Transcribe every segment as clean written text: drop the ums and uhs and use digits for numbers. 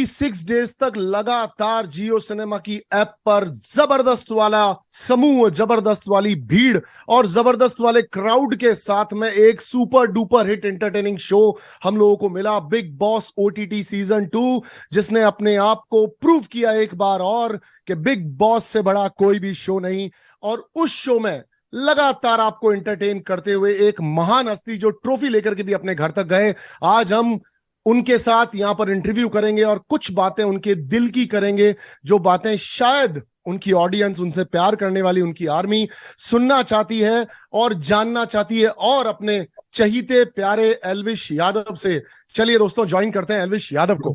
36 days तक लगातार जियो cinema की ऐप पर जबरदस्त वाला समूह, जबरदस्त वाली भीड़ और जबरदस्त वाले क्राउड के साथ में एक super duper hit entertaining show हम लोगों को मिला, बिग बॉस ओटीटी सीजन 2, जिसने अपने आप को प्रूव किया एक बार और कि बिग बॉस से बड़ा कोई भी शो नहीं। और उस शो में लगातार आपको एंटरटेन करते हुए एक महान हस्ती जो ट्रॉफी लेकर के भी अपने घर तक गए, आज हम उनके साथ यहां पर इंटरव्यू करेंगे और कुछ बातें उनके दिल की करेंगे, जो बातें शायद उनकी ऑडियंस, उनसे प्यार करने वाली उनकी आर्मी सुनना चाहती है और जानना चाहती है, और अपने चहीते प्यारे एल्विश यादव से। चलिए दोस्तों, ज्वाइन करते हैं एल्विश यादव को।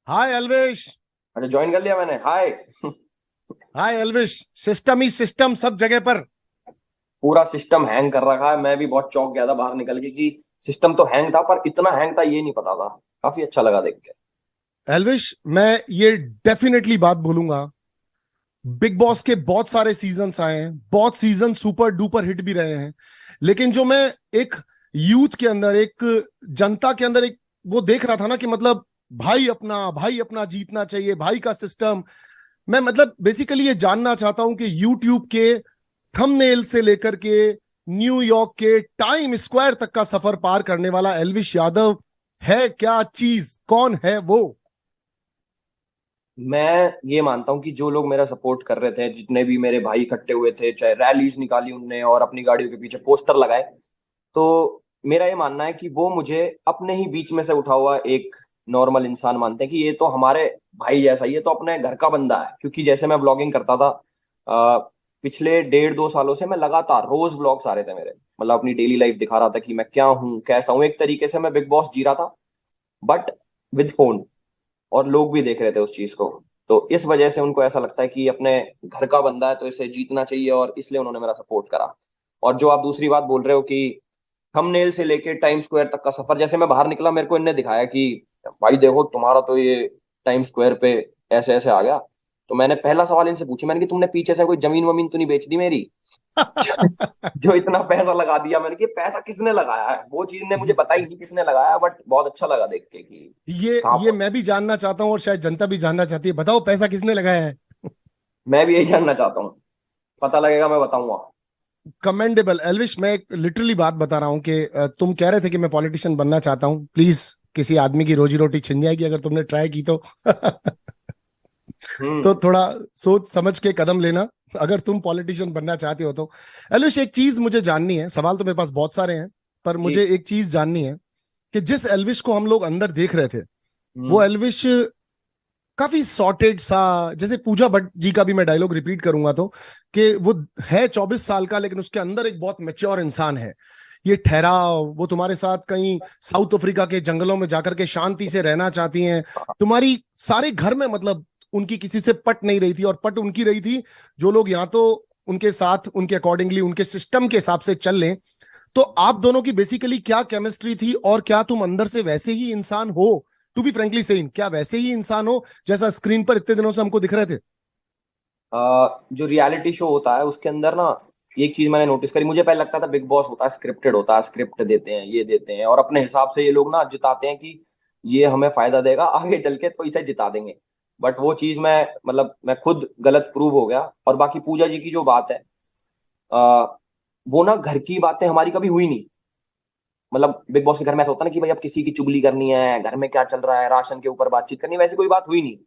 हाय एल्विश। अच्छा, ज्वाइन कर लिया मैंने। हाय। हाय एल्विश। सिस्टम ही सिस्टम सब जगह पर। पूरा सिस्टम हैंग कर रखा है। मैं भी बहुत चौंक गया था बाहर निकल के कि सिस्टम तो हैंग था, पर इतना हैंग था ये नहीं पता था। काफी अच्छा लगा देख के। एल्विश, मैं ये डेफिनेटली बात बोलूंगा, बिग बॉस के बहुत सारे सीजन्स आए हैं, बहुत सीजन सुपर डुपर हिट भी रहे हैं, लेकिन जो मैं एक यूथ के अंदर, एक जनता के अंदर एक वो देख रहा था ना कि मतलब भाई अपना जीतना चाहिए, भाई का सिस्टम। मैं मतलब बेसिकली ये जानना चाहता हूं कि यूट्यूब के थंबनेल से लेकर के न्यूयॉर्क के टाइम स्क्वायर तक का सफर पार करने वाला एल्विश यादव है क्या चीज? कौन है वो? मैं ये मानता हूँ कि जो लोग मेरा सपोर्ट कर रहे थे, जितने भी मेरे भाई इकट्ठे हुए थे, चाहे रैलीज निकाली उनने और अपनी गाड़ियों के पीछे पोस्टर लगाए, तो मेरा ये मानना है कि वो मुझे अपने ही बीच में से उठा हुआ एक नॉर्मल इंसान मानते हैं कि ये तो हमारे भाई जैसा ही है, तो अपने घर का बंदा है। क्योंकि जैसे मैं व्लॉगिंग करता था, पिछले 1.5-2 सालों से मैं लगातार रोज व्लॉग्स आ रहे थे मेरे, मतलब अपनी डेली लाइफ दिखा रहा था कि मैं क्या हूँ, कैसा हूँ। एक तरीके से मैं बिग बॉस जी रहा था, बट विद फोन। और लोग भी देख रहे थे उस चीज को। तो इस वजह से उनको ऐसा लगता है कि अपने घर का बंदा है तो इसे जीतना चाहिए, और इसलिए उन्होंने मेरा सपोर्ट करा। और जो आप दूसरी बात बोल रहे हो कि थंबनेल से लेके टाइम स्क्वायर तक का सफर, जैसे मैं बाहर निकला मेरे को इनने दिखाया कि भाई देखो तुम्हारा तो ये टाइम स्क्वायर पे ऐसे ऐसे आ गया। तो मैंने पहला सवाल इनसे पूछा, मैंने कि तुमने पीछे से कोई जमीन वमीन तो नहीं बेच दी मेरी? जो इतना पैसा लगा दिया। मैंने कि पैसा किसने लगाया है, वो चीज ने मुझे बताई नहीं किसने लगाया, बट बहुत अच्छा लगा देख के कि कहाँ ये मैं भी जानना चाहता हूं और शायद जनता भी जानना चाहती है। बताओ, पैसा किसने लगाया है? मैं भी यही जानना चाहता हूँ। पता लगेगा, मैं बताऊंगा। कमेंडेबल एल्विश, मैं एक लिटरली बात बता रहा हूं कि तुम कह रहे थे कि मैं पॉलिटिशियन बनना चाहता हूं। प्लीज, किसी आदमी की रोजी रोटी छिन जाएगी अगर तुमने ट्राई की तो। तो हम्म। थोड़ा सोच समझ के कदम लेना अगर तुम पॉलिटिशियन बनना चाहते हो तो। एल्विश, एक चीज मुझे जाननी है, सवाल तो मेरे पास बहुत सारे हैं, पर जी। मुझे एक चीज जाननी है कि जिस एल्विश को हम लोग अंदर देख रहे थे, वो हम्म। एल्विश काफी सॉर्टेड सा, जैसे पूजा भट्ट जी का भी मैं डायलॉग रिपीट करूंगा तो, कि वो है 24 साल का, लेकिन उसके अंदर एक बहुत मैच्योर इंसान है। ये ठहराव, वो तुम्हारे साथ कहीं साउथ अफ्रीका के जंगलों में जाकर के शांति से रहना चाहती हैं। तुम्हारी सारे घर में मतलब उनकी किसी से पट नहीं रही थी, और पट उनकी रही थी जो लोग या तो उनके साथ, उनके अकॉर्डिंगली, उनके सिस्टम के हिसाब से चल लें। तो आप दोनों की बेसिकली क्या केमिस्ट्री थी, और क्या तुम अंदर से वैसे ही इंसान हो? टू बी फ्रेंकली सेइंग, क्या वैसे ही इंसान हो जैसा स्क्रीन पर इतने दिनों से हमको दिख रहे थे? जो रियलिटी शो होता है उसके अंदर ना, एक चीज मैंने नोटिस करी। मुझे पहले लगता था बिग बॉस होता है स्क्रिप्टेड, होता है, स्क्रिप्ट देते हैं, ये देते हैं, और अपने हिसाब से ये लोग ना जिताते हैं कि ये हमें फायदा देगा आगे चल के, तो इसे जिता देंगे। बट वो चीज मैं खुद गलत प्रूव हो गया। और बाकी पूजा जी की जो बात है, आ, वो ना घर की बातें हमारी कभी हुई नहीं। मतलब बिग बॉस के घर में ऐसा होता है ना कि भाई अब किसी की चुगली करनी है, घर में क्या चल रहा है, राशन के ऊपर बातचीत करनी है, वैसी कोई बात हुई नहीं।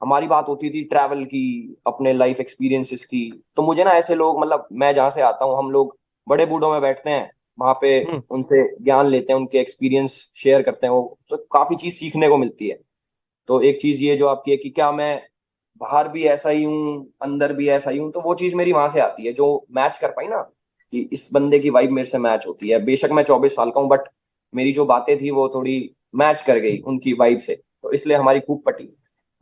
हमारी बात होती थी ट्रैवल की, अपने लाइफ एक्सपीरियंसेस की। तो मुझे ना ऐसे लोग, मतलब मैं जहाँ से आता हूँ, हम लोग बड़े बूढ़ों में बैठते हैं वहां पे, हम्म। उनसे ज्ञान लेते हैं, उनके एक्सपीरियंस शेयर करते हैं, वो तो काफी चीज सीखने को मिलती है। तो एक चीज ये जो आपकी है कि क्या मैं बाहर भी ऐसा ही हूँ, अंदर भी ऐसा ही हूँ, तो वो चीज मेरी वहां से आती है जो मैच कर पाई ना, कि इस बंदे की वाइब मेरे से मैच होती है। बेशक मैं 24 साल का हूँ, बट मेरी जो बातें थी वो थोड़ी मैच कर गई उनकी वाइब से, तो इसलिए हमारी खूब पटी।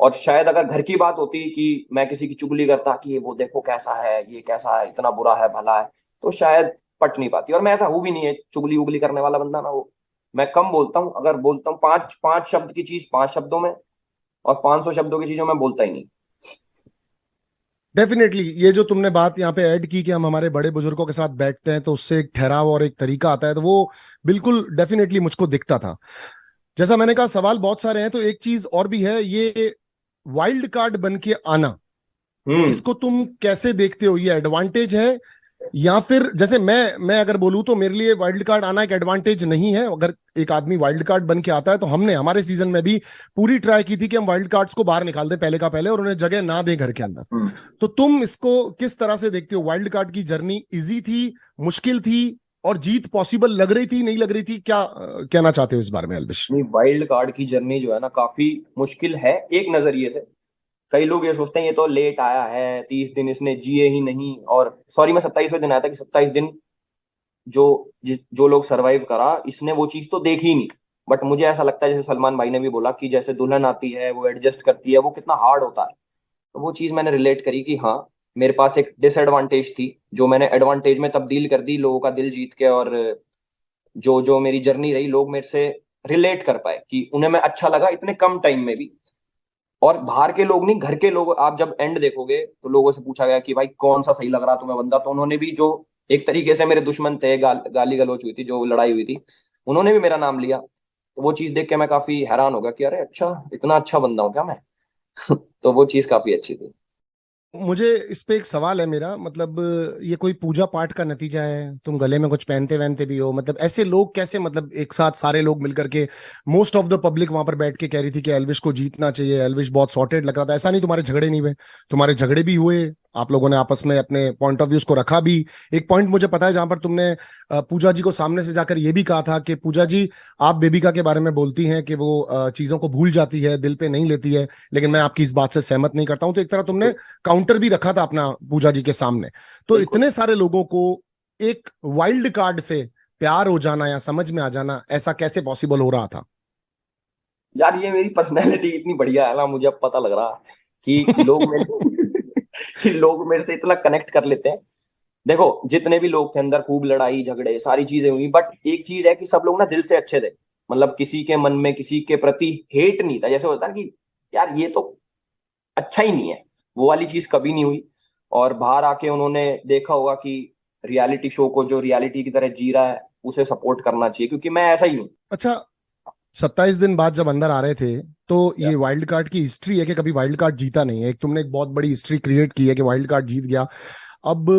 और शायद अगर घर की बात होती कि मैं किसी की चुगली करता कि वो देखो कैसा है, ये कैसा है, इतना बुरा है, भला है, तो शायद पट नहीं पाती। और मैं ऐसा हूं भी नहीं है चुगली उगली करने वाला बंदा ना। वो मैं कम बोलता हूँ। अगर बोलता हूँ पांच पांच शब्द की चीज 5 शब्दों में, और 500 शब्दों की चीजों में बोलता ही नहीं। डेफिनेटली, ये जो तुमने बात यहाँ पे ऐड की कि हम हमारे बड़े बुजुर्गों के साथ बैठते हैं तो उससे एक ठहराव और एक तरीका आता है, तो वो बिल्कुल डेफिनेटली मुझको दिखता था। जैसा मैंने कहा, सवाल बहुत सारे हैं, तो एक चीज और भी है, ये वाइल्ड कार्ड बन के आना, हम्म। इसको तुम कैसे देखते हो? ये एडवांटेज है, या फिर जैसे मैं अगर बोलूं तो मेरे लिए वाइल्ड कार्ड आना एक एडवांटेज नहीं है। अगर एक आदमी वाइल्ड कार्ड बन के आता है, तो हमने हमारे सीजन में भी पूरी ट्राई की थी कि हम वाइल्ड कार्ड्स को बाहर निकाल दें पहले का पहले, और उन्हें जगह ना दें घर के अंदर। हम्म। तो तुम इसको किस तरह से देखते हो? वाइल्ड कार्ड की जर्नी इजी थी, मुश्किल थी, और जीत पॉसिबल लग रही थी, नहीं लग रही थी? क्या कहना चाहते हो इस बारे में अल्विश? नहीं, वाइल्ड कार्ड की जर्नी जो है ना काफी मुश्किल है एक नजरिए से। कई लोग ये सोचते हैं ये तो लेट आया है, 30 दिन इसने जिए ही नहीं, और सॉरी मैं 27वें दिन आया था, कि 27 दिन जो जो लोग सरवाइव करा, इसने वो चीज तो देखी ही नहीं। बट मुझे ऐसा लगता है, जैसे सलमान भाई ने भी बोला कि जैसे दुल्हन आती है वो एडजस्ट करती है, वो कितना हार्ड होता है। तो वो चीज मैंने रिलेट करी कि हाँ, मेरे पास एक डिसएडवांटेज थी जो मैंने एडवांटेज में तब्दील कर दी, लोगों का दिल जीत के। और जो जो मेरी जर्नी रही, लोग मेरे से रिलेट कर पाए, कि उन्हें मैं अच्छा लगा इतने कम टाइम में भी। और बाहर के लोग नहीं, घर के लोग, आप जब एंड देखोगे तो लोगों से पूछा गया कि भाई कौन सा सही लग रहा तुम्हें बंदा, तो उन्होंने भी, जो एक तरीके से मेरे दुश्मन थे, गाली गलौच हुई थी, जो लड़ाई हुई थी, उन्होंने भी मेरा नाम लिया। तो वो चीज देख के मैं काफी हैरान हो गया कि अरे अच्छा, इतना अच्छा बंदा हूँ क्या मैं। तो वो चीज काफी अच्छी थी। मुझे इस पे एक सवाल है मेरा, मतलब ये कोई पूजा पाठ का नतीजा है? तुम गले में कुछ पहनते वहनते भी हो? मतलब ऐसे लोग कैसे, मतलब एक साथ सारे लोग मिलकर के, मोस्ट ऑफ द पब्लिक वहां पर बैठ के कह रही थी कि एल्विश को जीतना चाहिए, एल्विश बहुत सॉर्टेड लग रहा था। ऐसा नहीं तुम्हारे झगड़े नहीं हुए? तुम्हारे झगड़े भी हुए, आप लोगों ने आपस में अपने पॉइंट ऑफ व्यूज को रखा भी। एक पॉइंट मुझे पता है जहां पर तुमने पूजा जी को सामने से जाकर ये भी कहा था कि पूजा जी, आप बेबिका के बारे में बोलती हैं कि वो चीजों को भूल जाती है, दिल पे नहीं लेती है, लेकिन मैं आपकी इस बात से सहमत नहीं करता हूं। तो एक तरह तुमने काउंटर भी रखा था अपना पूजा जी के सामने। तो बिल्कुल। इतने सारे लोगों को एक वाइल्ड कार्ड से प्यार हो जाना या समझ में आ जाना, ऐसा कैसे पॉसिबल हो रहा था? यार ये मेरी पर्सनैलिटी इतनी बढ़िया है ना, मुझे अब पता लग रहा कि लोग मेरे कि लोग मेरे से इतना कनेक्ट कर लेते हैं। देखो, जितने भी लोग थे अंदर, खूब लड़ाई झगड़े सारी चीजें हुई, बट एक चीज है कि सब लोग ना दिल से अच्छे थे। मतलब किसी के मन में किसी के प्रति हेट नहीं था, जैसे होता है कि यार ये तो अच्छा ही नहीं है, वो वाली चीज कभी नहीं हुई। और बाहर आके उन्होंने देखा होगा कि रियलिटी शो को जो रियलिटी की तरह जी रहा है, उसे सपोर्ट करना चाहिए, क्योंकि मैं ऐसा ही हूँ। अच्छा, 27 दिन बाद जब अंदर आ रहे थे, तो ये वाइल्ड कार्ड की हिस्ट्री है कि कभी वाइल्ड कार्ड जीता नहीं है। एक तुमने एक बहुत बड़ी हिस्ट्री क्रिएट की है कि वाइल्ड कार्ड जीत गया। अब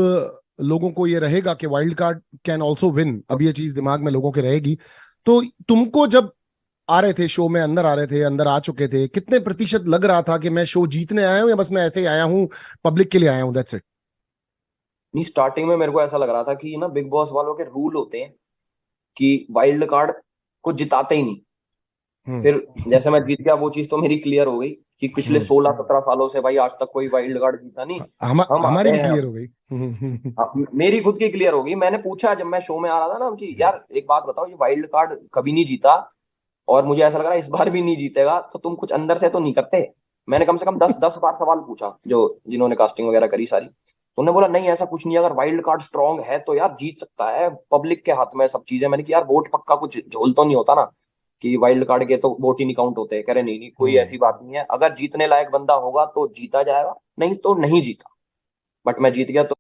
लोगों को ये रहेगा कि wild card can also win, अब ये चीज दिमाग में लोगों के रहेगी। तो तुमको जब आ रहे थे शो में, अंदर आ रहे थे, अंदर आ चुके थे, कितने प्रतिशत लग रहा था कि मैं शो जीतने आया हूं, या बस मैं ऐसे ही आया हूं, पब्लिक के लिए आया हूं, दैट्स इट? नहीं, स्टार्टिंग में मेरे को ऐसा लग रहा था कि ना बिग बॉस वालों के रूल होते हैं कि वाइल्ड कार्ड को जिताते ही नहीं। हम्म। फिर जैसे मैं जीत गया, वो चीज तो मेरी क्लियर हो गई कि पिछले हम्म। 16-17 सालों से भाई आज तक कोई वाइल्ड कार्ड जीता नहीं। हम आ हमारी गए भी हैं। क्लियर हो गई। हाँ, मेरी खुद की क्लियर होगी। मैंने पूछा जब मैं शो में आ रहा था ना कि यार एक बात बताओ, ये वाइल्ड कार्ड कभी नहीं जीता, और मुझे ऐसा लग रहा है इस बार भी नहीं जीतेगा, तो तुम कुछ अंदर से तो नहीं करते? मैंने कम से कम 10 10 बार सवाल पूछा, जो जिन्होंने कास्टिंग वगैरह करी सारी। तो उन्होंने बोला नहीं ऐसा कुछ नहीं है, अगर वाइल्ड कार्ड स्ट्रांग है तो यार जीत सकता है, पब्लिक के हाथ में सब चीजें। मैंने कि यार वोट पक्का कुछ झोल तो नहीं होता ना, कि वाइल्ड कार्ड के तो वोट ही नहीं काउंट होते? कह रहे नहीं नहीं, कोई हम्म। ऐसी बात नहीं है, अगर जीतने लायक बंदा होगा तो जीता जाएगा, नहीं तो नहीं जीता। बट मैं जीत गया तो